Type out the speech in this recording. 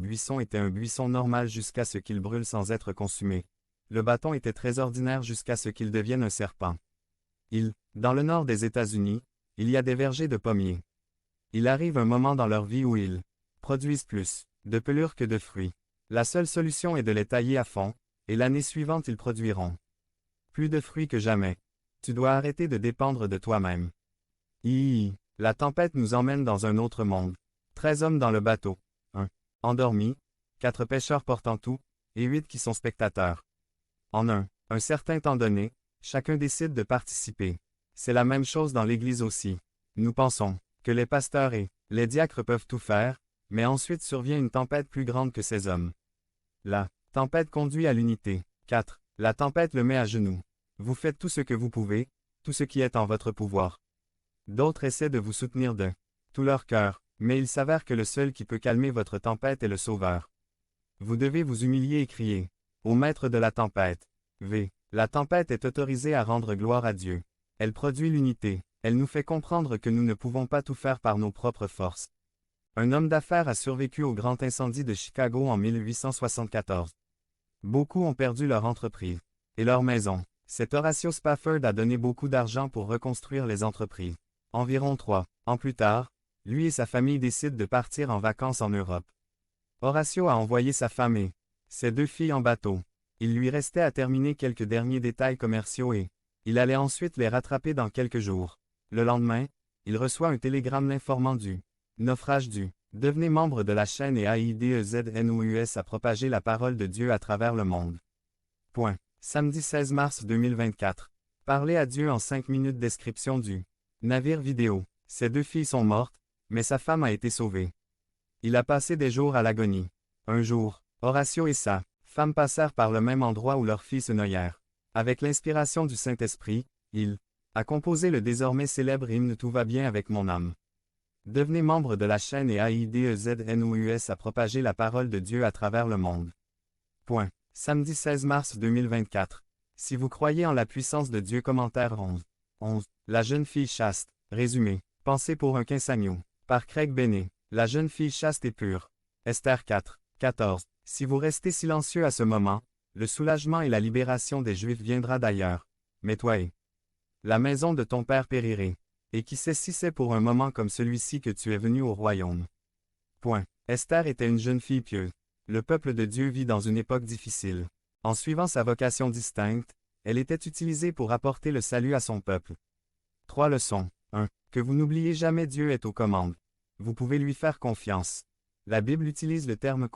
buisson était un buisson normal jusqu'à ce qu'il brûle sans être consumé. Le bâton était très ordinaire jusqu'à ce qu'il devienne un serpent. Dans le nord des États-Unis, il y a des vergers de pommiers. Il arrive un moment dans leur vie où ils produisent plus de pelures que de fruits. La seule solution est de les tailler à fond, et l'année suivante ils produiront plus de fruits que jamais. Tu dois arrêter de dépendre de toi-même. La tempête nous emmène dans un autre monde. 13 hommes dans le bateau. 1. Endormis, 4 pêcheurs portant tout, et 8 qui sont spectateurs. En un certain temps donné, chacun décide de participer. C'est la même chose dans l'Église aussi. Nous pensons que les pasteurs et les diacres peuvent tout faire, mais ensuite survient une tempête plus grande que ces hommes. La tempête conduit à l'unité. 4. La tempête le met à genoux. Vous faites tout ce que vous pouvez, tout ce qui est en votre pouvoir. D'autres essaient de vous soutenir de tout leur cœur, mais il s'avère que le seul qui peut calmer votre tempête est le Sauveur. Vous devez vous humilier et crier au Maître de la tempête. La tempête est autorisée à rendre gloire à Dieu. Elle produit l'unité. Elle nous fait comprendre que nous ne pouvons pas tout faire par nos propres forces. Un homme d'affaires a survécu au grand incendie de Chicago en 1874. Beaucoup ont perdu leur entreprise et leur maison. Cet Horatio Spafford a donné beaucoup d'argent pour reconstruire les entreprises. Environ 3 ans plus tard, lui et sa famille décident de partir en vacances en Europe. Horatio a envoyé sa femme et ses 2 filles en bateau. Il lui restait à terminer quelques derniers détails commerciaux et il allait ensuite les rattraper dans quelques jours. Le lendemain, il reçoit un télégramme l'informant du naufrage du devenez membre de la chaîne et AIDEZNOUS à propager la parole de Dieu à travers le monde. Samedi 16 mars 2024. Parler à Dieu en 5 minutes. Description du navire vidéo. Ses 2 filles sont mortes, mais sa femme a été sauvée. Il a passé des jours à l'agonie. Un jour, Horatio et sa femme passèrent par le même endroit où leurs filles se noyèrent. Avec l'inspiration du Saint-Esprit, il a composé le désormais célèbre hymne Tout va bien avec mon âme. Devenez membre de la chaîne et AIDEZNOUS à propager la parole de Dieu à travers le monde. Samedi 16 mars 2024. Si vous croyez en la puissance de Dieu. Commentaire 11. La jeune fille chaste. Résumé. Pensée pour un quinçagneau. Par Craig Bennet. La jeune fille chaste et pure. Esther 4. 14. Si vous restez silencieux à ce moment, le soulagement et la libération des Juifs viendra d'ailleurs. Mais toi et la maison de ton père périrait. Et qui sait si c'est pour un moment comme celui-ci que tu es venu au royaume. Esther était une jeune fille pieuse. Le peuple de Dieu vit dans une époque difficile. En suivant sa vocation distincte, elle était utilisée pour apporter le salut à son peuple. 3 leçons. 1. Que vous n'oubliez jamais Dieu est aux commandes. Vous pouvez lui faire confiance. La Bible utilise le terme